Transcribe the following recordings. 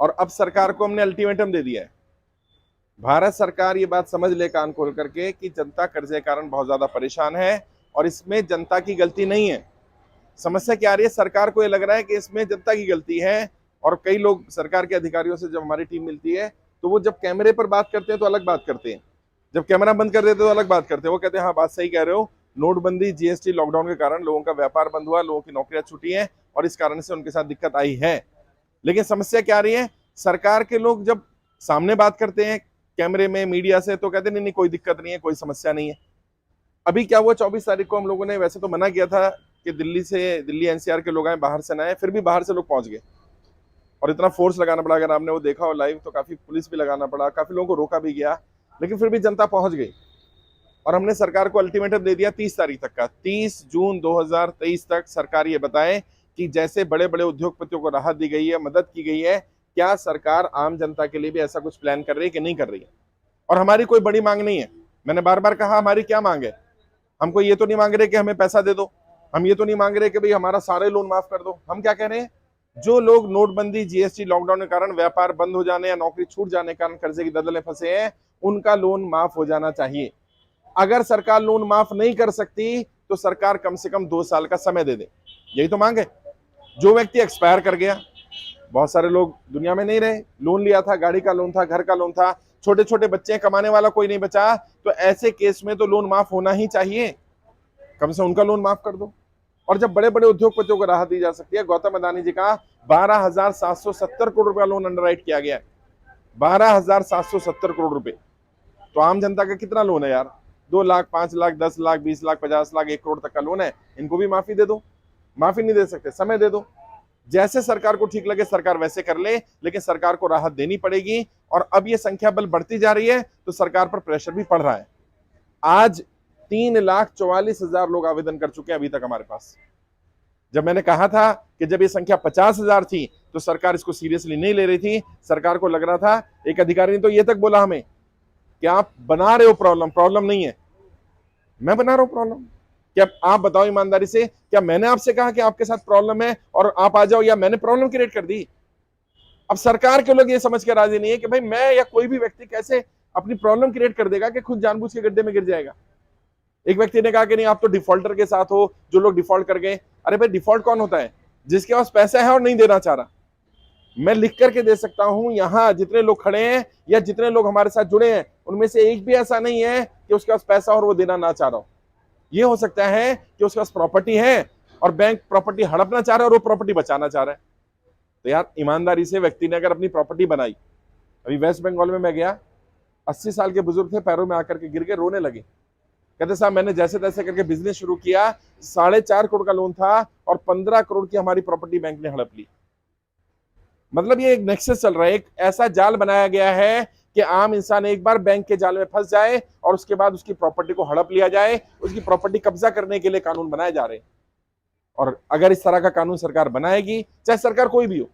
और अब सरकार को हमने अल्टीमेटम दे दिया है। भारत सरकार ये बात समझ ले कान खोल करके कि जनता कर्जे के कारण बहुत ज्यादा परेशान है और इसमें जनता की गलती नहीं है। समस्या क्या आ रही है, सरकार को ये लग रहा है कि इसमें जनता की गलती है। और कई लोग सरकार के अधिकारियों से जब हमारी टीम मिलती है तो वो जब कैमरे पर बात करते हैं तो अलग बात करते हैं, जब कैमरा बंद कर देते तो अलग बात करते हैं। वो कहते हैं हाँ बात सही कह रहे हो, नोटबंदी जीएसटी लॉकडाउन के कारण लोगों का व्यापार बंद हुआ, लोगों की नौकरियां छूटी हैं और इस कारण से उनके साथ दिक्कत आई है। लेकिन समस्या क्या आ रही है, सरकार के लोग जब सामने बात करते हैं कैमरे में मीडिया से तो कहते नहीं नहीं कोई दिक्कत नहीं है, कोई समस्या नहीं है। अभी क्या हुआ, 24 तारीख को हम लोगों ने वैसे तो मना किया था कि दिल्ली एनसीआर के लोग आए, बाहर से ना आए, फिर भी बाहर से लोग पहुंच गए और इतना फोर्स लगाना पड़ा। अगर आपने वो देखा हो लाइव तो काफी पुलिस भी लगाना पड़ा, काफी लोगों को रोका भी गया, लेकिन फिर भी जनता पहुंच गई। और हमने सरकार को अल्टीमेटम दे दिया 30 तारीख तक का, 30 जून 2023 तक सरकार ये बताए कि जैसे बड़े बड़े उद्योगपतियों को राहत दी गई है, मदद की गई है, क्या सरकार आम जनता के लिए भी ऐसा कुछ प्लान कर रही है कि नहीं कर रही है। और हमारी कोई बड़ी मांग नहीं है, मैंने बार बार कहा हमारी क्या मांग है। हमको ये तो नहीं मांग रहे कि हमें पैसा दे दो, हम ये तो नहीं मांग रहे कि भाई हमारा सारे लोन माफ कर दो। हम क्या कह रहे हैं, जो लोग नोटबंदी जीएसटी लॉकडाउन के कारण व्यापार बंद हो जाने या नौकरी छूट जाने के कारण कर्जे की दलदल में फंसे हैं, उनका लोन माफ हो जाना चाहिए। अगर सरकार लोन माफ नहीं कर सकती तो सरकार कम से कम 2 साल का समय दे दे, यही तो मांग है। जो व्यक्ति एक्सपायर कर गया, बहुत सारे लोग दुनिया में नहीं रहे, लोन लिया था, गाड़ी का लोन था, घर का लोन था, छोटे छोटे बच्चे, कमाने वाला कोई नहीं बचा, तो ऐसे केस में तो लोन माफ होना ही चाहिए, कम से उनका लोन माफ कर दो। और जब बड़े बड़े उद्योगपतियों को राहत दी जा सकती है, गौतम अदानी जी का 12,770 करोड़ रुपया लोन अंडरराइट किया गया है, 12,770 करोड़ रुपए। तो आम जनता का कितना लोन है यार, 2 लाख, 5 लाख, 10 लाख, 20 लाख, 50 लाख, 1 करोड़ तक का लोन है, इनको भी माफी दे दो। माफी नहीं दे सकते, समय दे दो, जैसे सरकार को ठीक लगे सरकार वैसे कर ले, लेकिन सरकार को राहत देनी पड़ेगी। और अब ये संख्या बल बढ़ती जा रही है तो सरकार पर प्रेशर भी पड़ रहा है। आज 3,44,000 लोग आवेदन कर चुके हैं अभी तक हमारे पास। जब मैंने कहा था कि जब ये संख्या 50,000 थी तो सरकार इसको सीरियसली नहीं ले रही थी, सरकार को लग रहा था, एक अधिकारी ने तो ये तक बोला हमें कि आप बना रहे हो प्रॉब्लम, प्रॉब्लम नहीं है। मैं बना रहा हूं प्रॉब्लम? क्या आप बताओ ईमानदारी से, क्या मैंने आपसे कहा कि आपके साथ प्रॉब्लम है और आप आ जाओ, या मैंने प्रॉब्लम क्रिएट कर दी? अब सरकार के लोग ये समझ के राजी नहीं है कि भाई मैं या कोई भी व्यक्ति कैसे अपनी प्रॉब्लम क्रिएट कर देगा कि खुद जानबूझ के गड्ढे में गिर जाएगा। एक व्यक्ति ने कहा कि नहीं आप तो डिफॉल्टर के साथ हो, जो लोग डिफॉल्ट कर गए। अरे भाई डिफॉल्ट कौन होता है? जिसके पास पैसा है और नहीं देना चाह रहा। मैं लिख करके दे सकता हूं, यहां जितने लोग खड़े हैं या जितने लोग हमारे साथ जुड़े हैं उनमें से एक भी ऐसा नहीं है कि उसके पास पैसा और वो देना ना चाह रहा हो। ये हो सकता है कि उसके पास प्रॉपर्टी है और बैंक प्रॉपर्टी हड़पना चाह रहा है और वो प्रॉपर्टी बचाना चाह रहा है। तो यार ईमानदारी से व्यक्ति ने अगर अपनी प्रॉपर्टी बनाई, अभी वेस्ट बंगाल में मैं गया, 80 साल के बुजुर्ग थे, पैरों में आकर के गिर के रोने लगे। कहते साहब मैंने जैसे तैसे करके बिजनेस शुरू किया, 4.5 करोड़ का लोन था और 15 करोड़ की हमारी प्रॉपर्टी बैंक ने हड़प ली। मतलब ये एक नेक्सस चल रहा है, एक ऐसा जाल बनाया गया है कि आम इंसान एक बार बैंक के जाल में फंस जाए और उसके बाद उसकी प्रॉपर्टी को हड़प लिया जाए, उसकी प्रॉपर्टी कब्जा करने के लिए कानून बनाए जा रहे हैं। और अगर इस तरह का कानून सरकार बनाएगी, चाहे सरकार कोई भी हो,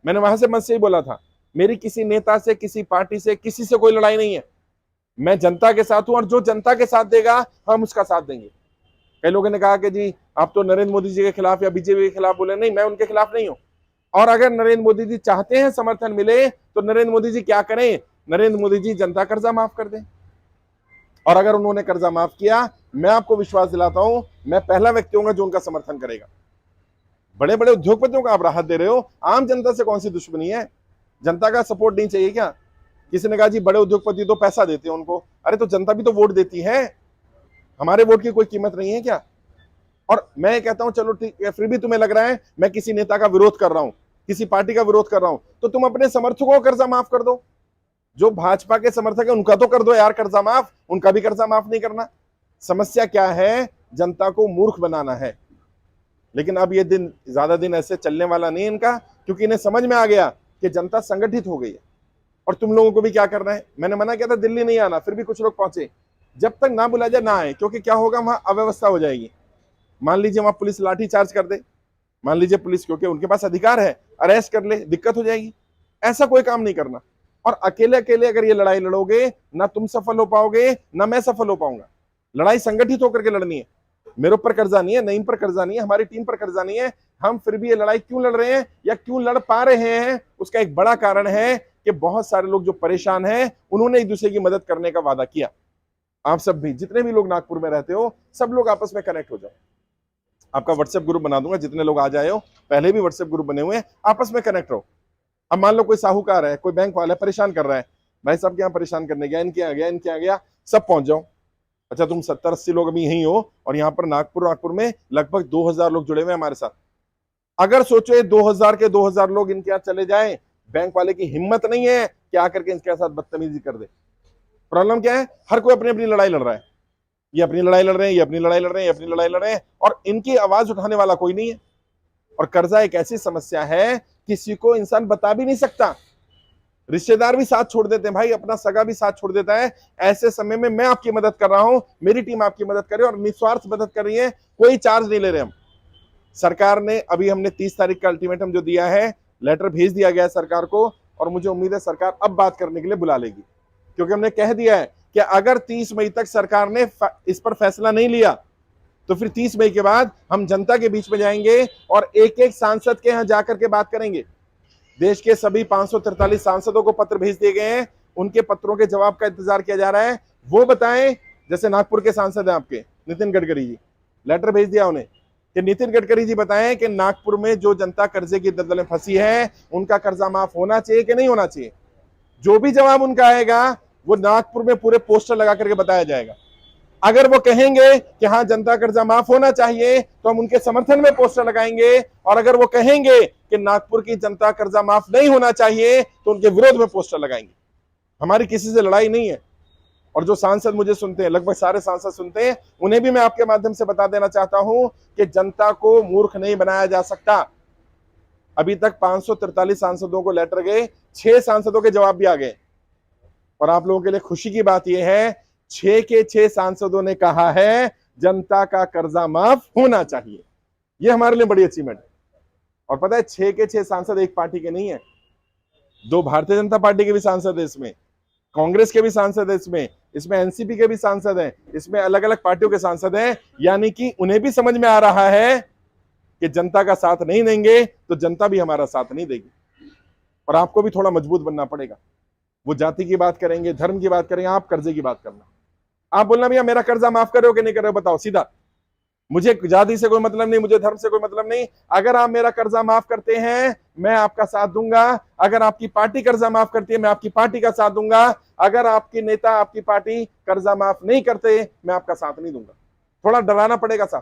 मैंने वहां से मंच से ही बोला था, मेरी किसी नेता से, किसी पार्टी से, किसी से कोई लड़ाई नहीं है। मैं जनता के साथ हूं और जो जनता के साथ देगा हम उसका साथ देंगे। कई लोगों ने कहा कि जी आप तो नरेंद्र मोदी जी के खिलाफ या बीजेपी के खिलाफ बोले, नहीं मैं उनके खिलाफ नहीं हूं। और अगर नरेंद्र मोदी जी चाहते हैं समर्थन मिले तो नरेंद्र मोदी जी क्या करें, नरेंद्र मोदी जी जनता कर्जा माफ कर दें। और अगर उन्होंने कर्जा माफ किया, मैं आपको विश्वास दिलाता हूं, मैं पहला व्यक्ति होऊंगा जो उनका समर्थन करेगा। बड़े बड़े उद्योगपतियों को आप राहत दे रहे हो, आम जनता से कौन सी दुश्मनी है? जनता का सपोर्ट नहीं चाहिए क्या? किसी ने कहा जी बड़े उद्योगपति तो पैसा देते हैं उनको, अरे तो जनता भी तो वोट देती है, हमारे वोट की कोई कीमत नहीं है क्या? और मैं कहता हूं चलो ठीक है, फिर भी तुम्हें लग रहा है मैं किसी नेता का विरोध कर रहा हूं, किसी पार्टी का विरोध कर रहा हूं, तो तुम अपने समर्थकों को कर्जा माफ कर दो। जो भाजपा के समर्थक है उनका तो कर दो यार कर्जा माफ, उनका भी कर्जा माफ नहीं करना। समस्या क्या है, जनता को मूर्ख बनाना है। लेकिन अब ये दिन ज्यादा दिन ऐसे चलने वाला नहीं इनका, क्योंकि इन्हें समझ में आ गया कि जनता संगठित हो गई है। और तुम लोगों को भी क्या करना है, मैंने मना किया था दिल्ली नहीं आना, फिर भी कुछ लोग पहुंचे। जब तक ना बुलाया जाए ना आए, क्योंकि क्या होगा वहां अव्यवस्था हो जाएगी। मान लीजिए वहां पुलिस लाठी चार्ज कर दे, मान लीजिए पुलिस, क्योंकि उनके पास अधिकार है, अरेस्ट कर ले, दिक्कत हो जाएगी। ऐसा कोई काम नहीं करना। और अकेले अकेले अगर ये लड़ाई लड़ोगे, ना तुम सफल हो पाओगे ना मैं सफल हो पाऊंगा। लड़ाई संगठित होकर के लड़नी है। मेरे ऊपर कर्जा नहीं है, नईम पर कर्जा नहीं है, हमारी टीम पर कर्जा नहीं है। हम फिर भी ये लड़ाई क्यों लड़ रहे हैं या क्यों लड़ पा रहे हैं, उसका एक बड़ा कारण है कि बहुत सारे लोग जो परेशान हैं उन्होंने एक दूसरे की मदद करने का वादा किया। आप सब भी, जितने भी लोग नागपुर में रहते हो, सब लोग आपस में कनेक्ट हो जाओ। आपका व्हाट्सएप ग्रुप बना दूंगा, जितने लोग आ जाए हो, पहले भी व्हाट्सएप ग्रुप बने हुए हैं, आपस में कनेक्ट रहो। अब मान लो कोई साहूकार है, कोई बैंक वाला परेशान कर रहा है, भाई साहब के यहाँ परेशान करने गया, इनके यहाँ गया, इनके यहाँ गया, सब पहुंच जाओ। अच्छा, तुम 70-80 लोग अभी यहीं हो और यहाँ पर नागपुर में लगभग 2000 लोग जुड़े हुए हैं हमारे साथ। अगर सोचो 2000 के 2000 लोग इनके यहाँ चले जाएं, बैंक वाले की हिम्मत नहीं है कि आकर के इनके साथ बदतमीजी कर दे। प्रॉब्लम क्या है, हर कोई अपनी अपनी लड़ाई लड़ रहा है, ये अपनी लड़ाई लड़ रहे हैं, ये अपनी लड़ाई लड़ रहे हैं, ये अपनी लड़ाई लड़ रहे हैं, और इनकी आवाज उठाने वाला कोई नहीं है। और कर्जा एक ऐसी समस्या है, किसी को इंसान बता भी नहीं सकता, रिश्तेदार भी साथ छोड़ देते हैं, भाई अपना सगा भी साथ छोड़ देता है। ऐसे समय में मैं आपकी मदद कर रहा हूं, मेरी टीम आपकी मदद कर रही है और निस्वार्थ मदद कर रही है, कोई चार्ज नहीं ले रहे हम। सरकार ने अभी, हमने 30 तारीख का अल्टीमेटम जो दिया है, लेटर भेज दिया गया है सरकार को, और मुझे उम्मीद है सरकार अब बात करने के लिए बुला लेगी, क्योंकि हमने कह दिया है कि अगर 30 मई तक सरकार ने इस पर फैसला नहीं लिया तो फिर 30 मई के बाद हम जनता के बीच में जाएंगे और एक एक सांसद के यहाँ जाकर के बात करेंगे। देश के सभी 543 सांसदों को पत्र भेज दिए गए हैं, उनके पत्रों के जवाब का इंतजार किया जा रहा है। वो बताएं, जैसे नागपुर के सांसद हैं आपके नितिन गडकरी जी, लेटर भेज दिया उन्हें कि नितिन गडकरी जी बताएं कि नागपुर में जो जनता कर्जे की दलदल में फंसी है, उनका कर्जा माफ होना चाहिए कि नहीं होना चाहिए। जो भी जवाब उनका आएगा वो नागपुर में पूरे पोस्टर लगा करके बताया जाएगा। अगर वो कहेंगे कि हाँ जनता कर्जा माफ होना चाहिए तो हम उनके समर्थन में पोस्टर लगाएंगे, और अगर वो कहेंगे कि नागपुर की जनता कर्जा माफ नहीं होना चाहिए तो उनके विरोध में पोस्टर लगाएंगे। हमारी किसी से लड़ाई नहीं है। और जो सांसद मुझे सुनते हैं, लगभग सारे सांसद सुनते हैं, उन्हें भी मैं आपके माध्यम से बता देना चाहता हूं कि जनता को मूर्ख नहीं बनाया जा सकता। अभी तक 543 सांसदों को लेटर गए, 6 सांसदों के जवाब भी आ गए, और आप लोगों के लिए खुशी की बात यह है 6 के 6 सांसदों ने कहा है जनता का कर्जा माफ होना चाहिए। यह हमारे लिए बड़ी अचीवमेंट है। और पता है 6 के 6 सांसद एक पार्टी के नहीं है, 2 भारतीय जनता पार्टी के भी सांसद है इसमें, कांग्रेस के भी सांसद है इसमें एनसीपी के भी सांसद हैं, इसमें अलग अलग पार्टियों के सांसद हैं। यानी कि उन्हें भी समझ में आ रहा है कि जनता का साथ नहीं देंगे तो जनता भी हमारा साथ नहीं देगी। और आपको भी थोड़ा मजबूत बनना पड़ेगा। वो जाति की बात करेंगे, धर्म की बात करेंगे, आप कर्जे की बात करना। आप बोलना भैया मेरा कर्जा माफ कर रहे हो कि नहीं कर रहे हो, बताओ सीधा। मुझे जाति से कोई मतलब नहीं, मुझे धर्म से कोई मतलब नहीं। अगर आप मेरा कर्जा माफ करते हैं मैं आपका साथ दूंगा, अगर आपकी पार्टी कर्जा माफ करती है मैं आपकी पार्टी का साथ दूंगा, अगर आपके नेता आपकी पार्टी कर्जा माफ नहीं करते मैं आपका साथ नहीं दूंगा। थोड़ा डराना पड़ेगा साथ।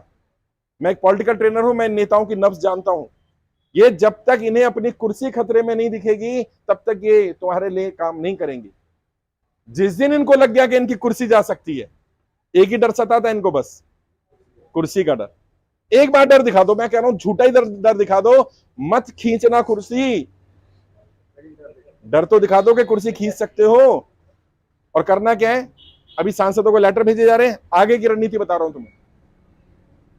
मैं एक पॉलिटिकल ट्रेनर हूं, मैं नेताओं की नब्ज जानता हूं। ये जब तक इन्हें अपनी कुर्सी खतरे में नहीं दिखेगी तब तक ये तुम्हारे लिए काम नहीं करेंगे। जिस दिन इनको लग गया कि इनकी कुर्सी जा सकती है, एक ही डर सताता है इनको, बस कुर्सी का डर। एक बार डर दिखा दो, मैं कह रहा हूं झूठा ही डर दिखा दो, मत खींचना कुर्सी, डर तो दिखा दो कि कुर्सी खींच सकते हो। और करना क्या है, अभी सांसदों को लेटर भेजे जा रहे हैं, आगे की रणनीति बता रहा हूं तुम्हें।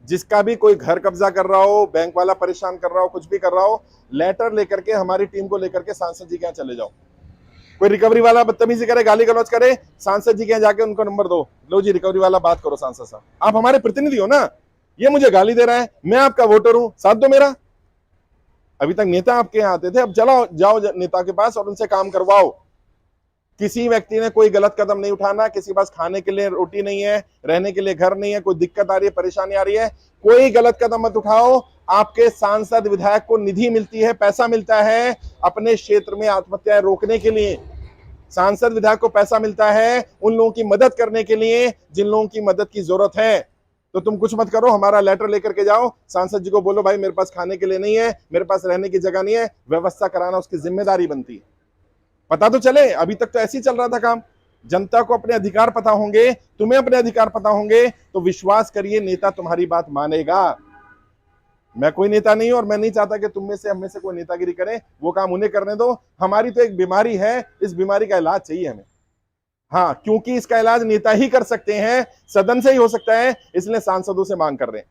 जिसका भी कोई घर कब्जा कर रहा हो, बैंक वाला परेशान कर रहा हो, कुछ भी कर रहा हो, लेटर लेकर के हमारी टीम को लेकर के सांसद जी के यहाँ चले जाओ। कोई रिकवरी वाला बदतमीजी करे, गाली गलौज करे, सांसद जी के यहाँ जाके उनको नंबर दो, लो जी रिकवरी वाला बात करो सांसद साहब, आप हमारे प्रतिनिधि हो ना, ये मुझे गाली दे रहा है, मैं आपका वोटर हूं, साथ दो मेरा। अभी तक नेता आपके यहाँ आते थे, अब चलो जाओ नेता के पास और उनसे काम करवाओ। किसी व्यक्ति ने कोई गलत कदम नहीं उठाना, किसी के पास खाने के लिए रोटी नहीं है, रहने के लिए घर नहीं है, कोई दिक्कत आ रही है, परेशानी आ रही है, कोई गलत कदम मत उठाओ। आपके सांसद विधायक को निधि मिलती है, पैसा मिलता है अपने क्षेत्र में आत्महत्याएं रोकने के लिए। सांसद विधायक को पैसा मिलता है उन लोगों की मदद करने के लिए जिन लोगों की मदद की जरूरत है। तो तुम कुछ मत करो, हमारा लेटर लेकर के जाओ, सांसद जी को बोलो भाई मेरे पास खाने के लिए नहीं है, मेरे पास रहने की जगह नहीं है, व्यवस्था कराना उसकी जिम्मेदारी बनती है। पता तो चले, अभी तक तो ऐसे ही चल रहा था काम। जनता को अपने अधिकार पता होंगे, तुम्हें अपने अधिकार पता होंगे, तो विश्वास करिए नेता तुम्हारी बात मानेगा। मैं कोई नेता नहीं हूं और मैं नहीं चाहता कि तुम में से हम में से कोई नेतागिरी करे, वो काम उन्हें करने दो। हमारी तो एक बीमारी है, इस बीमारी का इलाज चाहिए हमें। हाँ, क्योंकि इसका इलाज नेता ही कर सकते हैं, सदन से ही हो सकता है, इसलिए सांसदों से मांग कर रहे हैं।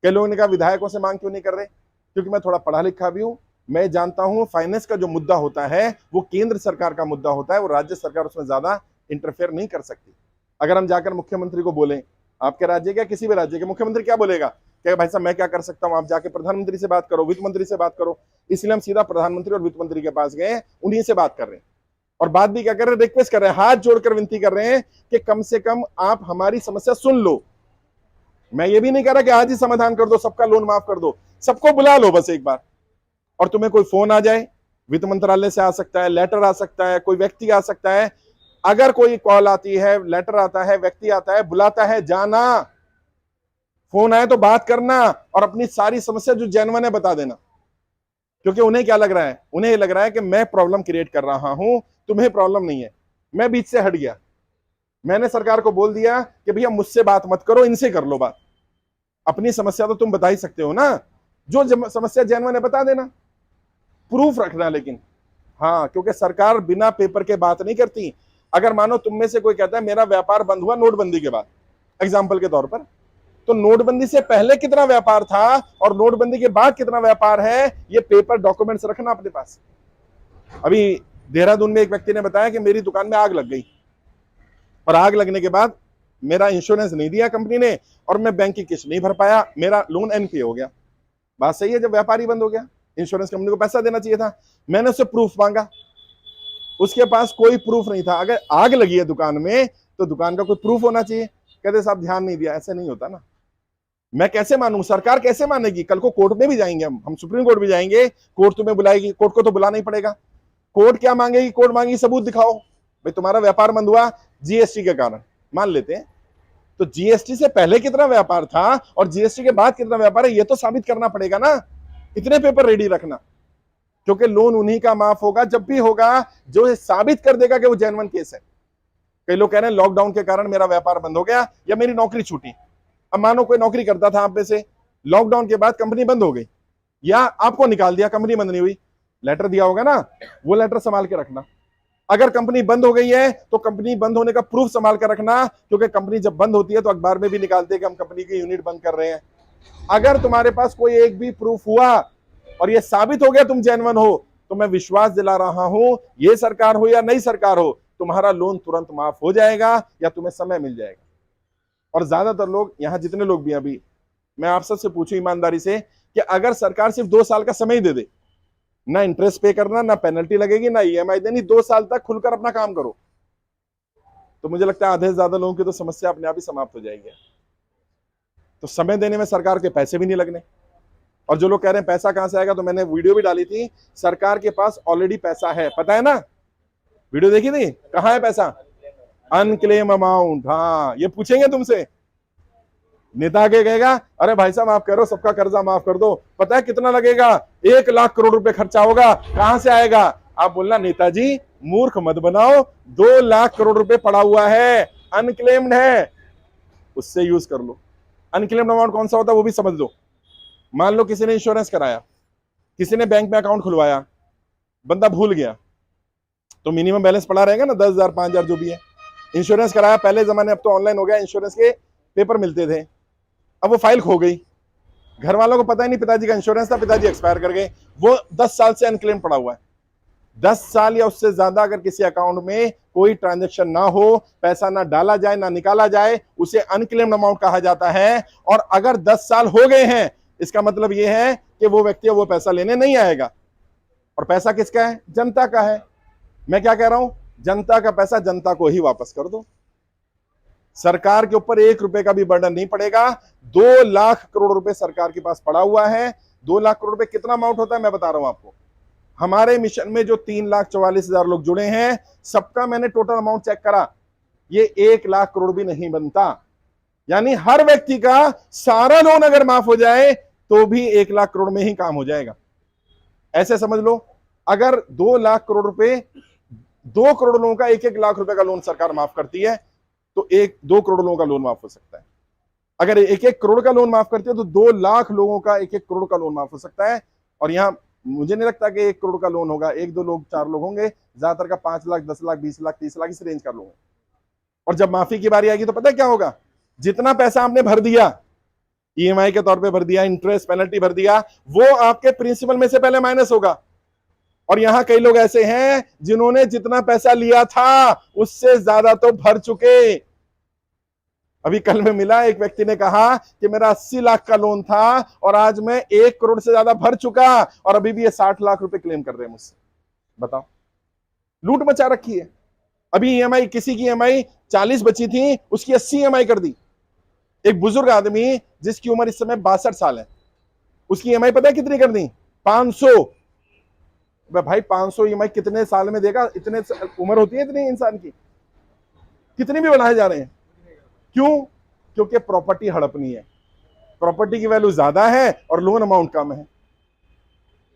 कई लोगों ने कहा विधायकों से मांग क्यों नहीं कर रहे, क्योंकि मैं थोड़ा पढ़ा लिखा भी हूं, मैं जानता हूं फाइनेंस का जो मुद्दा होता है वो केंद्र सरकार का मुद्दा होता है, वो राज्य सरकार उसमें ज्यादा इंटरफेयर नहीं कर सकती। अगर हम जाकर मुख्यमंत्री को बोलें आपके राज्य का, किसी भी राज्य के मुख्यमंत्री क्या बोलेगा, क्या भाई साहब मैं क्या कर सकता हूं, आप जाके प्रधानमंत्री से बात करो, वित्त मंत्री से बात करो। इसलिए हम सीधा प्रधानमंत्री और वित्त मंत्री के पास गए, उन्हीं से बात कर रहे हैं। और बात भी क्या कर रहे हैं, रिक्वेस्ट कर रहे हैं, हाथ जोड़कर विनती कर रहे हैं कि कम से कम आप हमारी समस्या सुन लो। मैं ये भी नहीं कह रहा कि आज ही समाधान कर दो, सबका लोन माफ कर दो, सबको बुला लो बस एक बार। और तुम्हें कोई फोन आ जाए, वित्त मंत्रालय से आ सकता है, लेटर आ सकता है, कोई व्यक्ति आ सकता है, अगर कोई कॉल आती है, लेटर आता है, व्यक्ति आता है, बुलाता है, जाना, फोन आए तो बात करना और अपनी सारी समस्या जो जेन्युइन है बता देना। क्योंकि उन्हें क्या लग रहा है, उन्हें ये लग रहा है कि मैं प्रॉब्लम क्रिएट कर रहा हूं, तुम्हें प्रॉब्लम नहीं है, मैं बीच से हट गया, मैंने सरकार को बोल दिया कि भैया मुझसे बात मत करो, इनसे कर लो बात, अपनी समस्या तो तुम बता ही सकते हो ना, जो समस्या जेन्युइन है बता देना, प्रूफ रखना। लेकिन हाँ, क्योंकि सरकार बिना पेपर के बात नहीं करती। अगर मानो तुम में से कोई कहता है मेरा व्यापार बंद हुआ नोटबंदी के बाद, एग्जाम्पल के तौर पर, तो नोटबंदी से पहले कितना व्यापार था और नोटबंदी के बाद कितना व्यापार है, ये पेपर डॉक्यूमेंट्स रखना अपने पास। अभी देहरादून में एक व्यक्ति ने बताया कि मेरी दुकान में आग लग गई और आग लगने के बाद मेरा इंश्योरेंस नहीं दिया कंपनी ने और मैं बैंक की किस्त नहीं भर पाया, मेरा लोन एनपीए हो गया। बात सही है, जब व्यापारी बंद हो गया इंश्योरेंस कंपनी को पैसा देना चाहिए था। मैंने उससे प्रूफ मांगा, उसके पास कोई प्रूफ नहीं था। अगर आग लगी है दुकान में तो दुकान का कोई प्रूफ होना चाहिए। कहते साहब ध्यान नहीं दिया, ऐसे नहीं होता ना। मैं कैसे मानूं, सरकार कैसे मानेगी? कल को कोर्ट में भी जाएंगे हम सुप्रीम कोर्ट भी जाएंगे, कोर्ट तुम्हें बुलाएगी, कोर्ट को तो बुलाना ही पड़ेगा। कोर्ट क्या मांगेगी? कोर्ट मांगेगी सबूत दिखाओ, भाई तुम्हारा व्यापार बंद हुआ जीएसटी के कारण, मान लेते हैं, तो जीएसटी से पहले कितना व्यापार था और जीएसटी के बाद कितना व्यापार है, ये तो साबित करना पड़ेगा ना। इतने पेपर रेडी रखना, क्योंकि लोन उन्हीं का माफ होगा जब भी होगा जो साबित कर देगा कि वो जेन्युइन केस है। कई लोग कह रहे हैं लॉकडाउन के कारण मेरा व्यापार बंद हो गया या मेरी नौकरी छूटी। अब मानो कोई नौकरी करता था आप में से, लॉकडाउन के बाद कंपनी बंद हो गई या आपको निकाल दिया, कंपनी बंद नहीं हुई, लेटर दिया होगा ना, वो लेटर संभाल के रखना। अगर कंपनी बंद हो गई है तो कंपनी बंद होने का प्रूफ संभाल कर रखना, क्योंकि कंपनी जब बंद होती है तो अखबार में भी निकालते हैं कि हम कंपनी की यूनिट बंद कर रहे हैं। अगर तुम्हारे पास कोई एक भी प्रूफ हुआ और ये साबित हो गया तुम जेन्युइन हो, तो मैं विश्वास दिला रहा हूं, ये सरकार हो या नई सरकार हो, तुम्हारा लोन तुरंत माफ हो जाएगा या तुम्हें समय मिल जाएगा। और ज्यादातर लोग, यहां जितने लोग भी, अभी मैं आप सबसे पूछूं ईमानदारी से कि अगर सरकार सिर्फ 2 साल का समय दे दे, ना इंटरेस्ट पे करना, ना पेनल्टी लगेगी, ना ईएमआई देनी, 2 साल तक खुलकर अपना काम करो, तो मुझे लगता है आधे से ज्यादा लोगों की तो समस्या अपने आप ही समाप्त हो जाएगी। तो समय देने में सरकार के पैसे भी नहीं लगने। और जो लोग कह रहे हैं पैसा कहां से आएगा, तो मैंने वीडियो भी डाली थी, सरकार के पास ऑलरेडी पैसा है, पता है ना, वीडियो देखी थी, कहां है पैसा? Unclaim amount. हाँ, ये पूछेंगे तुमसे, नेता के कहेगा अरे भाई साहब आप कह रहे हो सबका कर्जा माफ कर दो, पता है कितना लगेगा? 1 लाख करोड़ रुपए खर्चा होगा, कहां से आएगा? आप बोलना नेताजी मूर्ख मत बनाओ, 2 लाख करोड़ रुपए पड़ा हुआ है, अनक्लेम्ड है, उससे यूज कर लो। अनक्लेम्ड अमाउंट कौन सा होता है वो भी समझ लो। मान लो किसी ने इंश्योरेंस कराया, किसी ने बैंक में अकाउंट खुलवाया, बंदा भूल गया, तो मिनिमम बैलेंस पड़ा रहेगा ना, 10,000 5,000 जो भी है। इंश्योरेंस कराया पहले जमाने, अब तो ऑनलाइन हो गया, इंश्योरेंस के पेपर मिलते थे, अब वो फाइल खो गई, घर वालों को पता ही नहीं पिताजी का इंश्योरेंस था, पिताजी एक्सपायर कर गए, वो 10 साल से अनक्लेम पड़ा हुआ है। 10 साल या उससे ज्यादा अगर किसी अकाउंट में कोई ट्रांजैक्शन ना हो, पैसा ना डाला जाए ना निकाला जाए, उसे अनक्लेम्ड अमाउंट कहा जाता है। और अगर 10 साल हो गए हैं, इसका मतलब यह है कि वो व्यक्ति वो पैसा लेने नहीं आएगा। और पैसा किसका है? जनता का है। मैं क्या कह रहा हूं, जनता का पैसा जनता को ही वापस कर दो, सरकार के ऊपर 1 रुपए का भी बर्डन नहीं पड़ेगा। 2 लाख करोड़ रुपए सरकार के पास पड़ा हुआ है। 2 लाख करोड़ रुपए कितना अमाउंट होता है मैं बता रहा हूं आपको। हमारे मिशन में जो 3,44,000 लोग जुड़े हैं, सबका मैंने टोटल अमाउंट चेक करा, ये 1 लाख करोड़ भी नहीं बनता। यानी हर व्यक्ति का सारा लोन अगर माफ हो जाए तो भी 1 लाख करोड़ में ही काम हो जाएगा। ऐसे समझ लो, अगर 2 लाख करोड़ रुपए, 2 करोड़ लोगों का 1-1 लाख रुपए का लोन सरकार माफ करती है, तो 1-2 करोड़ लोगों का लोन माफ हो सकता है। अगर 1-1 करोड़ का लोन माफ करती है तो 2 लाख लोगों का 1-1 करोड़ का लोन माफ हो सकता है। और यहां मुझे नहीं लगता कि 1 करोड़ का लोन होगा, 1-2 लोग, 4 लोग होंगे, ज्यादातर का 5 लाख, 10 लाख, 20 लाख, 30 लाख, इस रेंज का लोग। और जब माफी की बारी आएगी तो पता है क्या होगा? जितना पैसा आपने भर दिया, ईएमआई के तौर पे भर दिया, इंटरेस्ट पेनल्टी भर दिया, वो आपके प्रिंसिपल में से पहले माइनस होगा। और यहां कई लोग ऐसे हैं जिन्होंने जितना पैसा लिया था उससे ज्यादा तो भर चुके। अभी कल में मिला, एक व्यक्ति ने कहा कि मेरा 80 लाख का लोन था और आज मैं 1 करोड़ से ज्यादा भर चुका और अभी भी ये 60 लाख रुपए क्लेम कर रहे हैं मुझसे। बताओ, लूट मचा रखी है। अभी ईएमआई, किसी की ईएमआई 40 बची थी, उसकी 80 ईएमआई कर दी। एक बुजुर्ग आदमी जिसकी उम्र इस समय 62 साल है, उसकी ईएमआई पता है कितनी कर दी? 500। भाई 500 ईएमआई कितने साल में देगा? इतने उम्र होती है इतनी इंसान की, कितनी भी बढ़ाए जा रहे हैं। क्यों? क्योंकि प्रॉपर्टी हड़पनी है, प्रॉपर्टी की वैल्यू ज्यादा है और लोन अमाउंट कम है।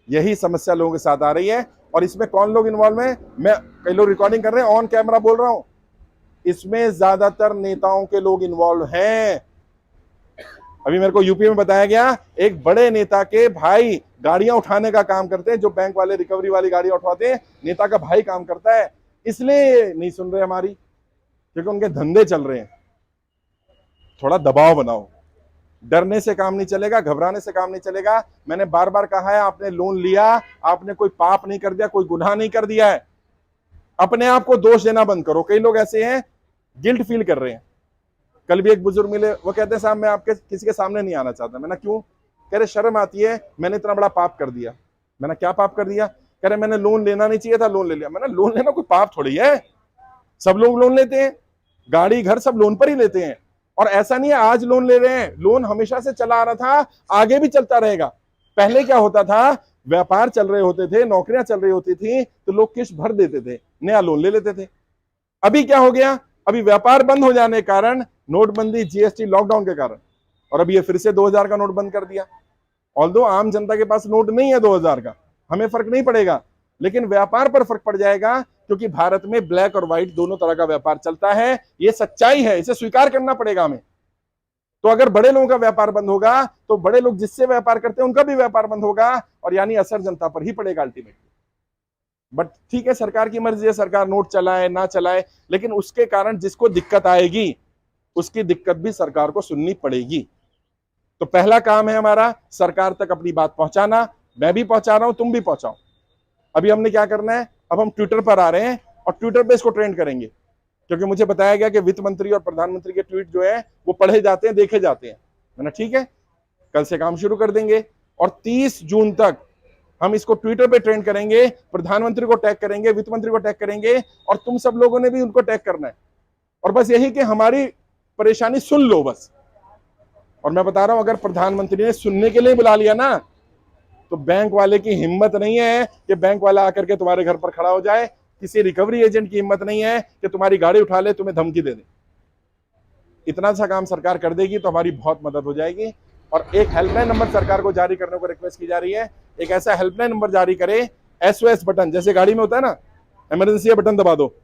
यही समस्या लोगों के साथ आ रही है। और इसमें कौन लोग इन्वॉल्व हैं? मैं, कई लोग रिकॉर्डिंग कर रहे हैं, ऑन कैमरा बोल रहा हूं, इसमें ज्यादातर नेताओं के लोग इन्वॉल्व हैं। अभी मेरे को यूपी में बताया गया, एक बड़े नेता के भाई गाड़ियां उठाने का काम करते हैं, जो बैंक वाले रिकवरी वाली गाड़ियां उठवाते हैं, नेता का भाई काम करता है। इसलिए नहीं सुन रहे हमारी, क्योंकि उनके धंधे चल रहे हैं। थोड़ा दबाव बनाओ, डरने से काम नहीं चलेगा, घबराने से काम नहीं चलेगा। मैंने बार बार कहा है, आपने लोन लिया, आपने कोई पाप नहीं कर दिया, कोई गुनाह नहीं कर दिया है। अपने आप को दोष देना बंद करो। कई लोग ऐसे हैं, गिल्ट फील कर रहे हैं। कल भी एक बुजुर्ग मिले, वो कहते हैं साहब मैं आपके किसी के सामने नहीं आना चाहता। मैंने क्यों? कह रहे शर्म आती है, मैंने इतना बड़ा पाप कर दिया। मैंने क्या पाप कर दिया? कह रहे मैंने लोन लेना नहीं चाहिए था, लोन ले लिया। मैंने लोन लेना कोई पाप थोड़ी है, सब लोग लोन लेते हैं, गाड़ी घर सब लोन पर ही लेते हैं। और ऐसा नहीं है आज लोन ले रहे हैं, लोन हमेशा से चला आ रहा था, आगे भी चलता रहेगा। पहले क्या होता था, व्यापार चल रहे होते थे, नौकरियां चल रही होती थी, तो लोग किस्त भर देते थे, नया लोन ले लेते थे। अभी क्या हो गया? अभी व्यापार बंद हो जाने के कारण, नोटबंदी, जीएसटी, लॉकडाउन के कारण, और अभी ये फिर से 2000 का नोट बंद कर दिया। ऑल्दो आम जनता के पास नोट नहीं है 2000 का, हमें फर्क नहीं पड़ेगा, लेकिन व्यापार पर फर्क पड़ जाएगा, क्योंकि भारत में ब्लैक और व्हाइट दोनों तरह का व्यापार चलता है। ये सच्चाई है, इसे स्वीकार करना पड़ेगा हमें। तो अगर बड़े लोगों का व्यापार बंद होगा, तो बड़े लोग जिससे व्यापार करते हैं उनका भी व्यापार बंद होगा, और यानी असर जनता पर ही पड़ेगा अल्टीमेटली। बट ठीक है, सरकार की मर्जी है, सरकार नोट चलाए ना चलाए, लेकिन उसके कारण जिसको दिक्कत आएगी, उसकी दिक्कत भी सरकार को सुननी पड़ेगी। तो पहला काम है हमारा, सरकार तक अपनी बात पहुंचाना। मैं भी पहुंचा रहा हूं, तुम भी पहुंचाओ। अभी हमने क्या करना है, अब हम ट्विटर पर आ रहे हैं और ट्विटर पे इसको ट्रेंड करेंगे, क्योंकि मुझे बताया गया कि वित्त मंत्री और प्रधानमंत्री के ट्वीट जो है वो पढ़े जाते हैं, देखे जाते हैं। मैंने ठीक है, कल से काम शुरू कर देंगे और 30 जून तक हम इसको ट्विटर पे ट्रेंड करेंगे। प्रधानमंत्री को टैग करेंगे, वित्त मंत्री को टैग करेंगे, और तुम सब लोगों ने भी उनको टैग करना है। और बस यही कि हमारी परेशानी सुन लो बस। और मैं बता रहा हूं, अगर प्रधानमंत्री ने सुनने के लिए बुला लिया ना, तो बैंक वाले की हिम्मत नहीं है कि बैंक वाला आकर के तुम्हारे घर पर खड़ा हो जाए। किसी रिकवरी एजेंट की हिम्मत नहीं है कि तुम्हारी गाड़ी उठा ले, तुम्हें धमकी दे दे। इतना सा काम सरकार कर देगी तो हमारी बहुत मदद हो जाएगी। और एक हेल्पलाइन नंबर सरकार को जारी करने को रिक्वेस्ट की जा रही है, एक ऐसा हेल्पलाइन नंबर जारी करे, SOS बटन, जैसे गाड़ी में होता है ना, इमरजेंसी बटन दबा दो।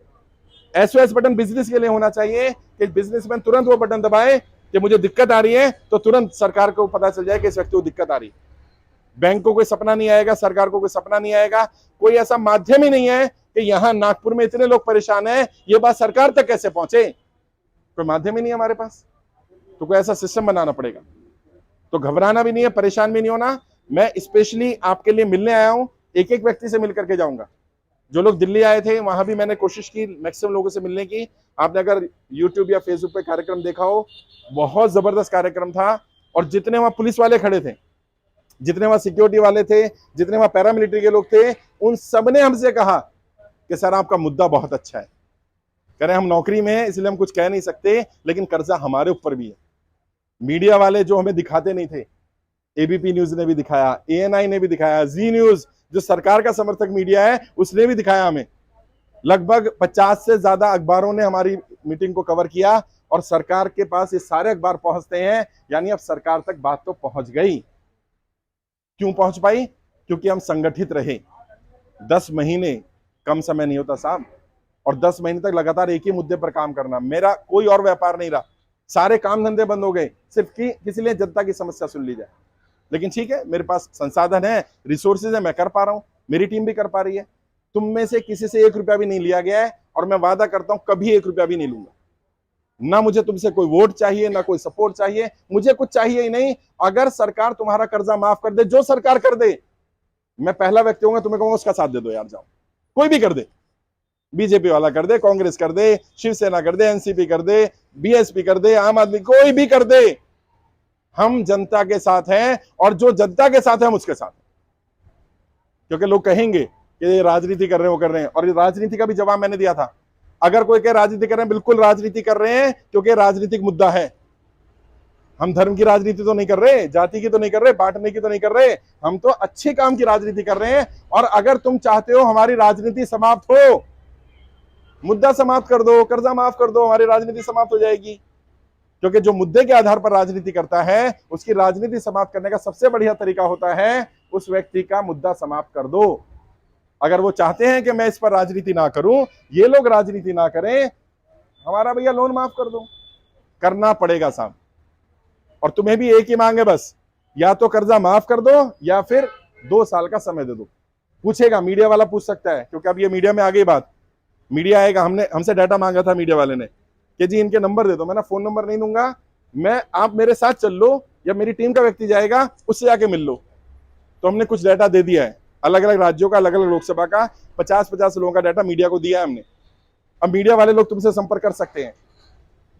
SOS बटन बिजनेस के लिए होना चाहिए कि बिजनेसमैन तुरंत वो बटन दबाए कि मुझे दिक्कत आ रही है, तो तुरंत सरकार को पता चल जाए कि इस व्यक्ति को दिक्कत आ रही है। बैंक को कोई सपना नहीं आएगा, सरकार को कोई सपना नहीं आएगा, कोई ऐसा माध्यम ही नहीं है कि यहां नागपुर में इतने लोग परेशान हैं, ये बात सरकार तक कैसे पहुंचे। कोई माध्यम ही नहीं है हमारे पास, तो कोई ऐसा सिस्टम बनाना पड़ेगा। तो घबराना भी नहीं है, परेशान भी नहीं होना। मैं स्पेशली आपके लिए मिलने आया हूं, एक एक व्यक्ति से मिलकर के जाऊंगा। जो लोग दिल्ली आए थे वहां भी मैंने कोशिश की मैक्सिमम लोगों से मिलने की। आपने अगर यूट्यूब या फेसबुक पे कार्यक्रम देखा हो, बहुत जबरदस्त कार्यक्रम था। और जितने वहां पुलिस वाले खड़े थे, जितने वहां सिक्योरिटी वाले थे, जितने वहां पैरामिलिट्री के लोग थे, उन सबने हमसे कहा कि सर आपका मुद्दा बहुत अच्छा है। कह रहे हम नौकरी में हैं इसलिए हम कुछ कह नहीं सकते, लेकिन कर्जा हमारे ऊपर भी है। मीडिया वाले जो हमें दिखाते नहीं थे, एबीपी न्यूज ने भी दिखाया, ANI ने भी दिखाया, जी न्यूज जो सरकार का समर्थक मीडिया है उसने भी दिखाया हमें। लगभग 50 से ज्यादा अखबारों ने हमारी मीटिंग को कवर किया, और सरकार के पास ये सारे अखबार पहुंचते हैं, यानी अब सरकार तक बात तो पहुंच गई। क्यों पहुंच पाई? क्योंकि हम संगठित रहे। 10 महीने कम समय नहीं होता साहब, और 10 महीने तक लगातार एक ही मुद्दे पर काम करना। मेरा कोई और व्यापार नहीं रहा, सारे काम धंधे बंद हो गए, सिर्फ कि किसी लिए जनता की समस्या सुन ली जाए। लेकिन ठीक है, मेरे पास संसाधन है, रिसोर्सेज है, मैं कर पा रहा हूं, मेरी टीम भी कर पा रही है। तुम में से किसी से 1 रुपया भी नहीं लिया गया है, और मैं वादा करता हूं कभी 1 रुपया भी नहीं लूंगा। ना मुझे तुमसे कोई वोट चाहिए, ना कोई सपोर्ट चाहिए, मुझे कुछ चाहिए ही नहीं। अगर सरकार तुम्हारा कर्जा माफ कर दे, जो सरकार कर दे, मैं पहला व्यक्ति होऊंगा तुम्हें कहूंगा उसका साथ दे दो यार, जाओ, कोई भी कर दे। बीजेपी वाला कर दे, कांग्रेस कर दे, शिवसेना कर दे, एनसीपी कर दे, बीएसपी कर दे, आम आदमी, कोई भी कर दे, हम जनता के साथ हैं और जो जनता के साथ है हम उसके साथ हैं। क्योंकि लोग कहेंगे कि ये राजनीति कर रहे हैं, वो कर रहे हैं, और राजनीति का भी जवाब मैंने दिया था। अगर कोई कहे राजनीति कर रहे हैं, बिल्कुल राजनीति कर रहे हैं, क्योंकि राजनीतिक मुद्दा है। हम धर्म की राजनीति तो नहीं कर रहे, जाति की तो नहीं कर रहे, बांटने की तो नहीं कर रहे, हम तो अच्छे काम की राजनीति कर रहे हैं। और अगर तुम चाहते हो हमारी राजनीति समाप्त हो, मुद्दा समाप्त कर दो, कर्जा माफ कर दो, हमारी राजनीति समाप्त हो जाएगी। क्योंकि जो मुद्दे के आधार पर राजनीति करता है, उसकी राजनीति समाप्त करने का सबसे बढ़िया तरीका होता है उस व्यक्ति का मुद्दा समाप्त कर दो। अगर वो चाहते हैं कि मैं इस पर राजनीति ना करूं, ये लोग राजनीति ना करें, हमारा भैया लोन माफ कर दो, करना पड़ेगा साहब। और तुम्हें भी एक ही मांग है बस, या तो कर्जा माफ कर दो या फिर 2 साल का समय दे दो। पूछेगा, मीडिया वाला पूछ सकता है, क्योंकि अब ये मीडिया में आ गई बात, मीडिया आएगा। हमसे डाटा मांगा था मीडिया वाले ने कि जी इनके नंबर दे दो। मैंने फोन नंबर नहीं दूंगा, मैं, आप मेरे साथ चल लो या मेरी टीम का व्यक्ति जाएगा, उससे जाके मिल लो। तो हमने कुछ डाटा दे दिया है, अलग अलग राज्यों का, अलग अलग लोकसभा का 50-50 लोगों का डाटा मीडिया को दिया है हमने। अब मीडिया वाले लोग तुमसे संपर्क कर सकते हैं,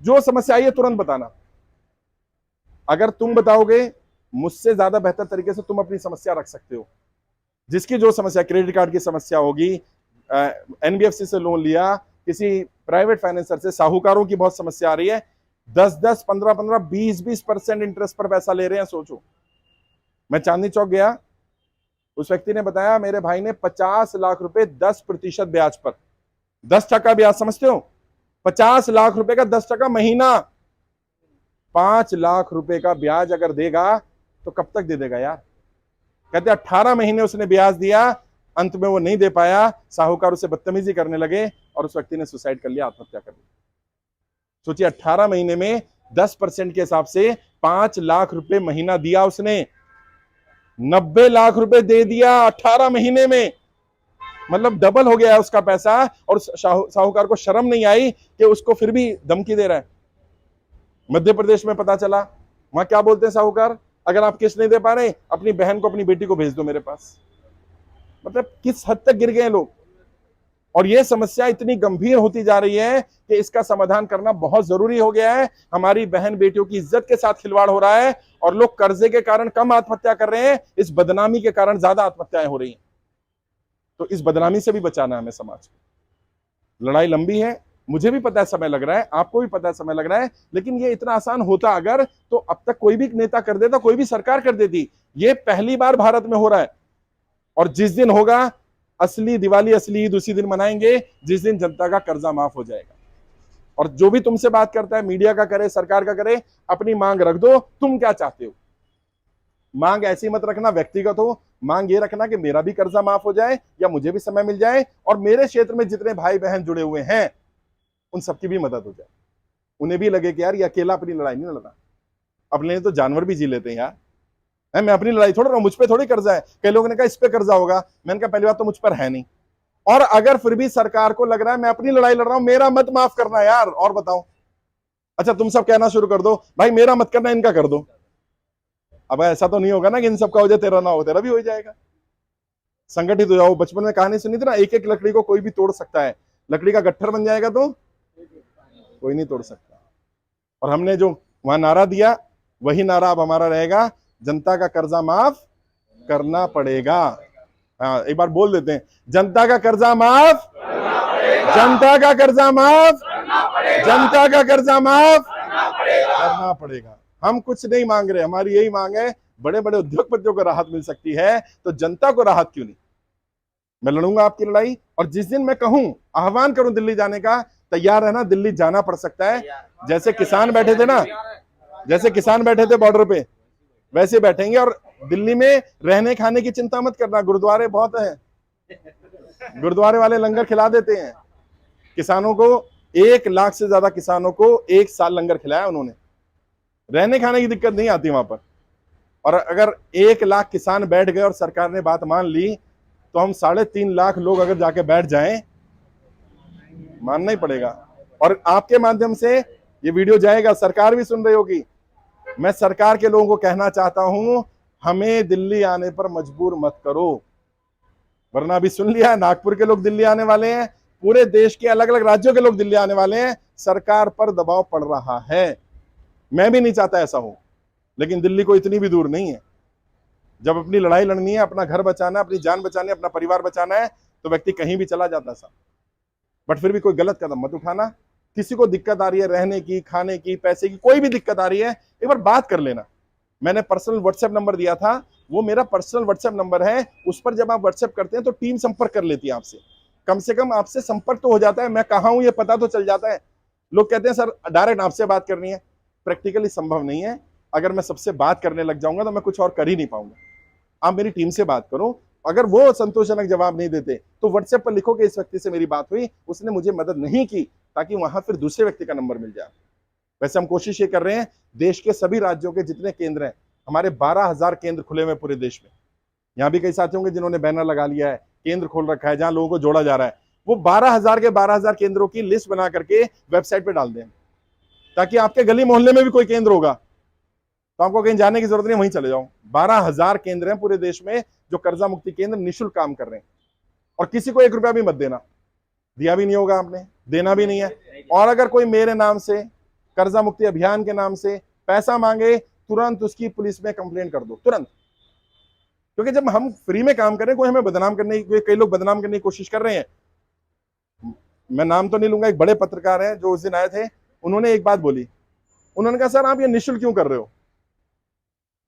जो समस्या आई है तुरंत बताना। अगर तुम बताओगे, मुझसे ज्यादा बेहतर तरीके से तुम अपनी समस्या रख सकते हो। जिसकी जो समस्या, क्रेडिट कार्ड की समस्या होगी, एनबीएफसी से लोन लिया, किसी प्राइवेट फाइनेंसर से, साहूकारों की बहुत समस्या आ रही है, 10-10, 15-15, 20-20% इंटरेस्ट पर पैसा ले रहे हैं। सोचो, मैं चांदनी चौक गया, उस व्यक्ति ने बताया मेरे भाई ने 50 लाख रुपए 10% ब्याज पर, 10% ब्याज, समझते हो? 50 लाख रुपए का 10% महीना, 5 लाख रुपए का ब्याज अगर देगा तो कब तक दे देगा यार? कहते 18 महीने उसने ब्याज दिया, अंत में वो नहीं दे पाया, साहूकार उसे बदतमीजी करने लगे और उस व्यक्ति ने सुसाइड कर लिया, आत्महत्या कर ली। सोचिए, 18 महीने में 10% के हिसाब से 5 लाख रुपए महीना दिया उसने, 90 लाख रुपए दे दिया 18 महीने में, मतलब डबल हो गया उसका पैसा। और साहूकार को शर्म नहीं आई कि उसको फिर भी धमकी दे रहा है। मध्य प्रदेश में पता चला, वहां क्या बोलते हैं साहूकार, अगर आप किस्त नहीं दे पा रहे, अपनी बहन को, अपनी बेटी को भेज दो मेरे पास। मतलब किस हद तक गिर गए लोग। और यह समस्या इतनी गंभीर होती जा रही है कि इसका समाधान करना बहुत जरूरी हो गया है। हमारी बहन बेटियों की इज्जत के साथ खिलवाड़ हो रहा है और लोग कर्जे के कारण कम आत्महत्या कर रहे हैं, इस बदनामी के कारण ज्यादा आत्महत्याएं हो रही हैं। तो इस बदनामी से भी बचाना है हमें समाज को। लड़ाई लंबी है, मुझे भी पता है समय लग रहा है, आपको भी पता है समय लग रहा है, लेकिन ये इतना आसान होता अगर, तो अब तक कोई भी नेता कर देता, कोई भी सरकार कर देती। ये पहली बार भारत में हो रहा है। और जिस दिन होगा असली दिवाली, असली ईद उसी दिन मनाएंगे जिस दिन जनता का कर्जा माफ हो जाएगा। और जो भी तुमसे बात करता है, मीडिया का करे, सरकार का करे, अपनी मांग रख दो, तुम क्या चाहते हो। मांग ऐसी मत रखना व्यक्तिगत हो, मांग ये रखना कि मेरा भी कर्जा माफ हो जाए या मुझे भी समय मिल जाए और मेरे क्षेत्र में जितने भाई बहन जुड़े हुए हैं उन सबकी भी मदद हो जाए। उन्हें भी लगे कि यार ये अकेला अपनी लड़ाई नहीं लड़ रहा, अपने लिए तो जानवर भी जी लेते हैं यार, मैं अपनी लड़ाई थोड़ा रहा हूं, मुझ पे थोड़ी कर्जा है। कई लोगों ने कहा इस पे कर्जा होगा, मैंने कहा पहली बात तो मुझ पर है नहीं, और अगर फिर भी सरकार को लग रहा है मैं अपनी लड़ाई लड़ रहा हूं, मेरा मत माफ करना यार, और बताओ। अच्छा तुम सब कहना शुरू कर दो, भाई मेरा मत करना, इनका कर दो। अब ऐसा तो नहीं होगा ना कि इन सबका हो जाए, तेरा ना हो, तेरा भी हो जाएगा। संगठित हो जाओ। बचपन में कहानी सुनी थी ना, एक एक लकड़ी को कोई भी तोड़ सकता है, लकड़ी का गट्ठर बन जाएगा तो कोई नहीं तोड़ सकता। और हमने जो वहां नारा दिया वही नारा अब हमारा रहेगा, जनता का कर्जा माफ करना पड़ेगा। हाँ, एक बार बोल देते हैं, जनता का कर्जा माफ, जनता का कर्जा माफ, जनता का कर्जा माफ करना पड़ेगा। हम कुछ नहीं मांग रहे, हमारी यही मांग है, बड़े बड़े उद्योगपतियों को राहत मिल सकती है तो जनता को राहत क्यों नहीं। मैं लड़ूंगा आपकी लड़ाई, और जिस दिन मैं कहूं, आह्वान करूं दिल्ली जाने का, तैयार रहना, दिल्ली जाना पड़ सकता है। जैसे किसान बैठे थे ना, जैसे किसान बैठे थे बॉर्डर पे, वैसे बैठेंगे। और दिल्ली में रहने खाने की चिंता मत करना, गुरुद्वारे बहुत है, गुरुद्वारे वाले लंगर खिला देते हैं किसानों को। 1 लाख से ज्यादा किसानों को 1 साल लंगर खिलाया उन्होंने, रहने खाने की दिक्कत नहीं आती वहां पर। और अगर 1 लाख किसान बैठ गए और सरकार ने बात मान ली, तो हम 3.5 लाख लोग अगर जाके बैठ जाएं, मानना ही पड़ेगा। और आपके माध्यम से ये वीडियो जाएगा, सरकार भी सुन रही होगी। मैं सरकार के लोगों को कहना चाहता हूं, हमें दिल्ली आने पर मजबूर मत करो, वरना अभी सुन लिया नागपुर के लोग दिल्ली आने वाले हैं, पूरे देश के अलग अलग राज्यों के लोग दिल्ली आने वाले हैं। सरकार पर दबाव पड़ रहा है। मैं भी नहीं चाहता ऐसा हो, लेकिन दिल्ली को इतनी भी दूर नहीं है। जब अपनी लड़ाई लड़नी है, अपना घर बचाना है, अपनी जान बचानी है, अपना परिवार बचाना है, तो व्यक्ति कहीं भी चला जाता है साहब। बट फिर भी कोई गलत कदम मत उठाना। किसी को दिक्कत आ रही है रहने की, खाने की, पैसे की, कोई भी दिक्कत आ रही है, एक बार बात कर लेना। मैंने पर्सनल व्हाट्सएप नंबर दिया था, वो मेरा पर्सनल व्हाट्सएप नंबर है। उस पर जब आप व्हाट्सएप करते हैं तो टीम संपर्क कर लेती है आपसे। कम से कम आपसे संपर्क तो हो जाता है, मैं कहाँ हूं ये पता तो चल जाता है। लोग कहते हैं सर डायरेक्ट आपसे बात करनी है, प्रैक्टिकली संभव नहीं है। अगर मैं सबसे बात करने लग जाऊंगा तो मैं कुछ और कर ही नहीं पाऊंगा। आप मेरी टीम से बात करो, अगर वो संतोषजनक जवाब नहीं देते तो व्हाट्सएप पर लिखो कि इस व्यक्ति से मेरी बात हुई, उसने मुझे मदद नहीं की, ताकि वहां फिर दूसरे व्यक्ति का नंबर मिल जाए। वैसे हम कोशिश ये कर रहे हैं, देश के सभी राज्यों के जितने केंद्र हैं, हमारे 12,000 केंद्र खुले हुए पूरे देश में। यहाँ भी कई साथी होंगे जिन्होंने बैनर लगा लिया है, केंद्र खोल रखा है जहां लोगों को जोड़ा जा रहा है। वो 12,000 के 12,000 केंद्रों की लिस्ट बना करके वेबसाइट पे डाल दें, ताकि आपके गली मोहल्ले में भी कोई केंद्र होगा तो आपको कहीं जाने की जरूरत नहीं, वहीं चले जाओ। 12,000 केंद्र हैं पूरे देश में जो कर्जा मुक्ति केंद्र निःशुल्क काम कर रहे हैं। और किसी को 1 रुपया भी मत देना, दिया भी नहीं होगा आपने, देना भी नहीं है। और अगर कोई मेरे नाम से कर्जा मुक्ति अभियान के नाम से पैसा मांगे, तुरंत उसकी पुलिस में कंप्लेंट कर दो, तुरंत। क्योंकि जब हम फ्री में काम करें, कोई हमें बदनाम करने की, कई लोग बदनाम करने की कोशिश कर रहे हैं। मैं नाम तो नहीं लूंगा, एक बड़े पत्रकार हैं जो उस दिन आए थे, उन्होंने एक बात बोली। उन्होंने कहा सर आप ये निःशुल्क क्यों कर रहे हो?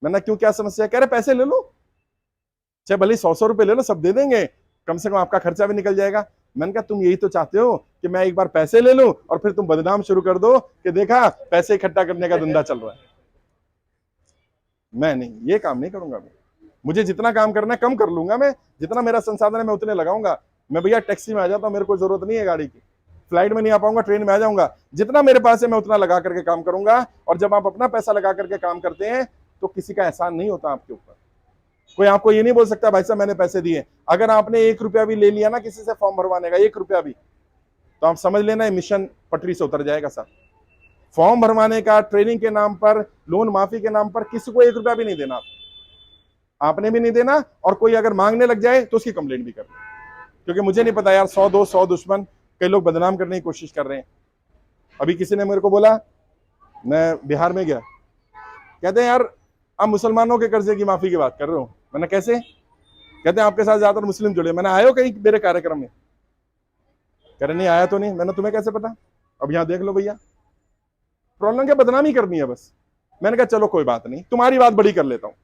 मैंने क्यों, क्या समस्या है? कह रहे पैसे ले लो, चाहे भले 100 रुपए ले लो, सब दे देंगे, कम से कम आपका खर्चा भी निकल जाएगा। मैंने कहा तुम यही तो चाहते हो कि मैं एक बार पैसे ले लूं और फिर तुम बदनाम शुरू कर दो कि देखा पैसे इकट्ठा करने का धंधा चल रहा है। मैं नहीं, ये काम नहीं करूंगा। मुझे जितना काम करना है कम कर लूंगा, मैं जितना मेरा संसाधन है मैं उतने लगाऊंगा। मैं भैया टैक्सी में आ जाता हूं, मेरे को जरूरत नहीं है गाड़ी की, फ्लाइट में नहीं आ पाऊंगा, ट्रेन में आ जाऊंगा। जितना मेरे पास है मैं उतना लगा करके काम करूंगा। और जब आप अपना पैसा लगा करके काम करते हैं तो किसी का एहसान नहीं होता आपके ऊपर। कोई आपको ये नहीं बोल सकता भाई साहब मैंने पैसे दिए। अगर आपने 1 रुपया भी ले लिया ना किसी से फॉर्म भरवाने का, 1 रुपया भी, तो आप समझ लेना मिशन पटरी से उतर जाएगा सर। फॉर्म भरवाने का, ट्रेनिंग के नाम पर, लोन माफी के नाम पर किसी को 1 रुपया भी नहीं देना, आपने भी नहीं देना। और कोई अगर मांगने लग जाए तो उसकी कंप्लेंट भी करना, क्योंकि मुझे नहीं पता यार, 100 दोस्त 100 दुश्मन, कई लोग बदनाम करने की कोशिश कर रहे हैं। अभी किसी ने मेरे को बोला, मैं बिहार में गया, कहते हैं यार आप मुसलमानों के कर्जे की माफी की बात कर रहे हो। मैंने कैसे? कहते हैं आपके साथ ज्यादातर मुस्लिम जुड़े। मैंने आए हो कहीं मेरे कार्यक्रम में? कह रहे नहीं आया तो नहीं। मैंने तुम्हें कैसे पता? अब यहाँ देख लो भैया, प्रॉब्लम क्या, बदनामी करनी है बस। मैंने कहा चलो कोई बात नहीं, तुम्हारी बात बड़ी कर लेता हूं।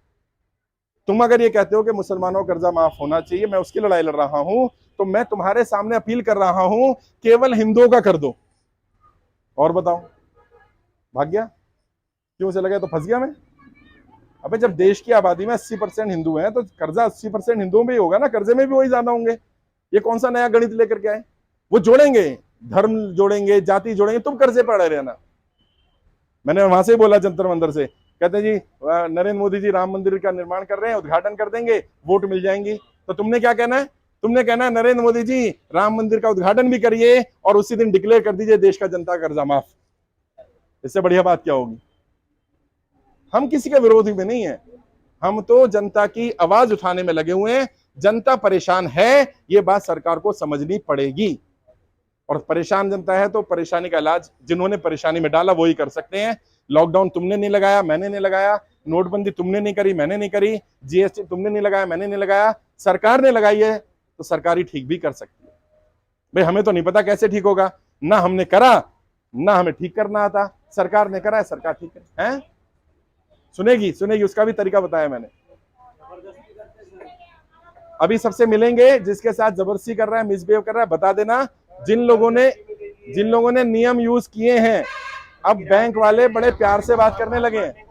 तुम अगर ये कहते हो कि मुसलमानों का कर्जा माफ होना चाहिए, मैं उसकी लड़ाई लड़ रहा हूं, तो मैं तुम्हारे सामने अपील कर रहा हूं केवल हिंदुओं का कर दो। और बताओ, भाग गया? क्यों से लगा तो फंस गया मैं? अबे जब देश की आबादी में 80% हिंदू हैं तो कर्जा 80% हिंदुओं में ही होगा ना, कर्जे में भी वही ज्यादा होंगे। ये कौन सा नया गणित लेकर के आए? वो जोड़ेंगे, धर्म जोड़ेंगे, जाति जोड़ेंगे, तुम कर्जे पड़े रहना। मैंने वहां से बोला जंतर मंदिर से, कहते जी नरेंद्र मोदी जी राम मंदिर का निर्माण कर रहे हैं, उद्घाटन कर देंगे, वोट मिल जाएंगी। तो तुमने क्या कहना है? तुमने कहना है नरेंद्र मोदी जी राम मंदिर का उद्घाटन भी करिए और उसी दिन डिक्लेयर कर दीजिए देश का जनता कर्जा माफ। इससे बढ़िया बात क्या होगी? हम किसी के विरोधी में नहीं है, हम तो जनता की आवाज उठाने में लगे हुए हैं। जनता परेशान है, ये बात सरकार को समझनी पड़ेगी। और परेशान जनता है तो परेशानी का इलाज जिन्होंने परेशानी में डाला वही कर सकते हैं। लॉकडाउन तुमने नहीं लगाया, मैंने नहीं लगाया, नोटबंदी तुमने नहीं करी, मैंने नहीं करी, जीएसटी तुमने नहीं लगाया, मैंने नहीं लगाया, सरकार ने लगाई है, तो सरकार ही ठीक भी कर सकती है। भाई हमें तो नहीं पता कैसे ठीक होगा, ना हमने करा ना हमें ठीक करना आता, सरकार ने करा है, सरकार ठीक है, सुनेगी सुनेगी, उसका भी तरीका बताया मैंने। अभी सबसे मिलेंगे, जिसके साथ जबरदस्ती कर रहा है, मिसबिहेव कर रहा है, बता देना। जिन लोगों ने नियम यूज किए हैं, अब बैंक वाले बड़े प्यार से बात करने लगे हैं।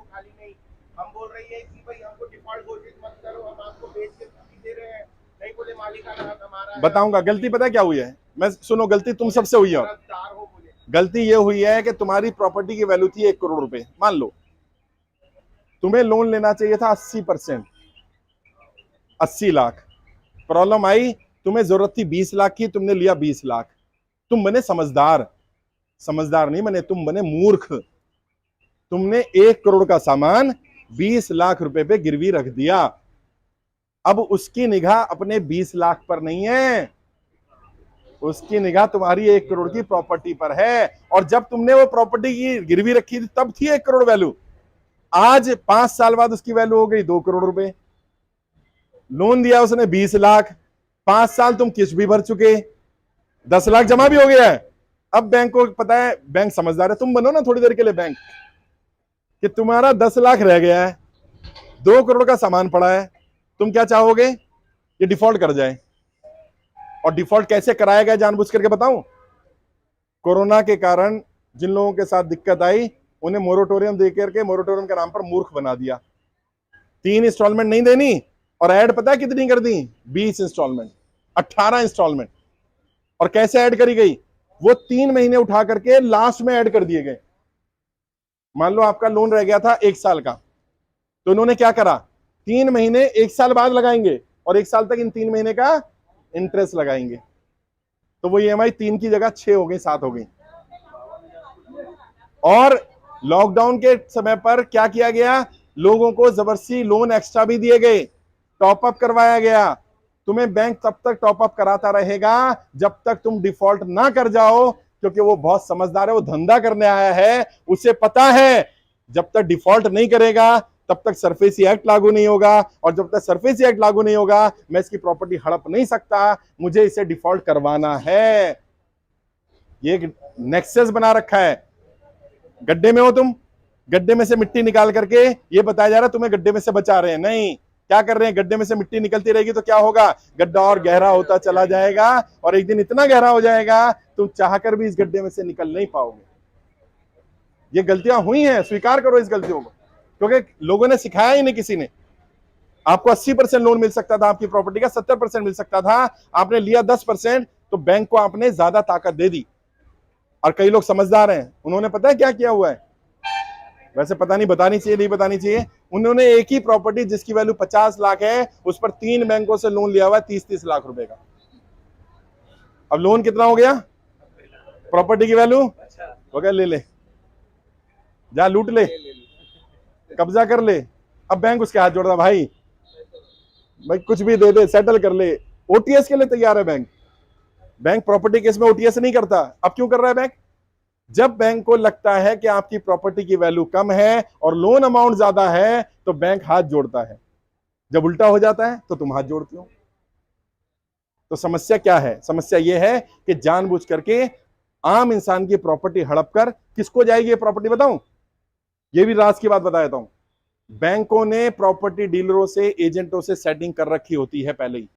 हम बोल रही है कि भाई हमको डिफॉल्ट घोषित मत करो, हम आपको बेच के दे रहे हैं, नहीं बोले मालिकाना हक हमारा है। बताऊंगा गलती पता क्या हुई है, मैं सुनो, गलती तुम सबसे हुई है। गलती ये हुई है कि तुम्हारी प्रॉपर्टी की वैल्यू थी 1 करोड़ रुपए, मान लो तुम्हें लोन लेना चाहिए था 80%, 80 लाख। प्रॉब्लम आई, तुम्हें जरूरत थी 20 लाख की, तुमने लिया 20 लाख। तुम बने समझदार, समझदार नहीं बने, तुम बने मूर्ख। तुमने 1 करोड़ का सामान 20 लाख रुपए पे गिरवी रख दिया। अब उसकी निगाह अपने 20 लाख पर नहीं है, उसकी निगाह तुम्हारी 1 करोड़ की प्रॉपर्टी पर है, और जब तुमने वो प्रॉपर्टी की गिरवी रखी थी तब थी 1 करोड़ वैल्यू। आज 5 साल बाद उसकी वैल्यू हो गई 2 करोड़ रुपए। लोन दिया उसने 20 लाख, 5 साल तुम किस्त भी भर चुके, 10 लाख जमा भी हो गया है। अब बैंक को पता है, बैंक समझदार है, तुम बनो ना थोड़ी देर के लिए बैंक, कि तुम्हारा 10 लाख रह गया है, 2 करोड़ का सामान पड़ा है, तुम क्या चाहोगे? ये डिफॉल्ट कर जाए। और डिफॉल्ट कैसे कराया गया जानबूझ करके बताऊं? कोरोना के कारण जिन लोगों के साथ दिक्कत आई उन्हें मोरेटोरियम दे करके मोरेटोरियम के नाम पर मूर्ख बना दिया। 3 इंस्टॉलमेंट नहीं देनी, और ऐड पता है कितनी कर दी? 20 इंस्टॉलमेंट, 18 इंस्टॉलमेंट। और कैसे ऐड करी गई? वो 3 महीने उठा करके लास्ट में ऐड कर दिए गए। मान लो आपका लोन रह गया था 1 साल का, तो इन्होंने क्या करा, 3 महीने 1 साल बाद लगाएंगे, और 1 साल तक इन 3 महीने का इंटरेस्ट लगाएंगे। तो वो ईएमआई 3 की जगह 6 हो गई, 7 हो गई। और लॉकडाउन के समय पर क्या किया गया? लोगों को जबरदस्ती लोन एक्स्ट्रा भी दिए गए, टॉपअप करवाया गया। तुम्हें बैंक तब तक टॉपअप कराता रहेगा जब तक तुम डिफॉल्ट ना कर जाओ, क्योंकि वो बहुत समझदार है, वो धंधा करने आया है, उसे पता है जब तक डिफॉल्ट नहीं करेगा तब तक सरफेसी एक्ट लागू नहीं होगा, और जब तक सरफेसी एक्ट लागू नहीं होगा मैं इसकी प्रॉपर्टी हड़प नहीं सकता, मुझे इसे डिफॉल्ट करवाना है। ये एक नेक्सस बना रखा है। गड्ढे में हो तुम, गड्ढे में से मिट्टी निकाल करके ये बताया जा रहा है तुम्हें गड्ढे में से बचा रहे हैं, नहीं। क्या कर रहे हैं? गड्ढे में से मिट्टी निकलती रहेगी तो क्या होगा? गड्ढा और गहरा होता चला जाएगा, और एक दिन इतना गहरा हो जाएगा तुम चाहकर भी इस गड्ढे में से निकल नहीं पाओगे। ये गलतियां हुई हैं, स्वीकार करो इस गलतियों को, क्योंकि लोगों ने सिखाया ही नहीं किसी ने। आपको 80% लोन मिल सकता था आपकी प्रॉपर्टी का, 70% मिल सकता था, आपने लिया 10%, तो बैंक को आपने ज्यादा ताकत दे दी। और कई लोग समझदार हैं, उन्होंने पता है क्या किया हुआ है, वैसे पता नहीं बतानी चाहिए नहीं बतानी चाहिए, उन्होंने एक ही प्रॉपर्टी जिसकी वैल्यू 50 लाख है उस पर 3 बैंकों से लोन लिया हुआ है 30-30 लाख रुपए का। अब लोन कितना हो गया? प्रॉपर्टी की वैल्यू हो गया, ले ले जा, लूट ले, कब्जा कर ले। अब बैंक उसके हाथ जोड़ रहा, भाई भाई कुछ भी दे दे, सेटल कर ले। ओटीएस के लिए तैयार है बैंक। बैंक प्रॉपर्टी केस में ओटीएस नहीं करता। अब क्यों कर रहा है बैंक? जब बैंक को लगता है कि आपकी प्रॉपर्टी की वैल्यू कम है और लोन अमाउंट ज्यादा है तो बैंक हाथ जोड़ता है। जब उल्टा हो जाता है तो तुम हाथ जोड़ते हो। तो समस्या क्या है? समस्या यह है कि जानबूझ करके आम इंसान की प्रॉपर्टी हड़प कर किसको जाएगी ये प्रॉपर्टी? बताऊं, ये भी राज की बात बता देता हूं। बैंकों ने प्रॉपर्टी डीलरों से, एजेंटों से सेटिंग कर रखी होती है पहले ही।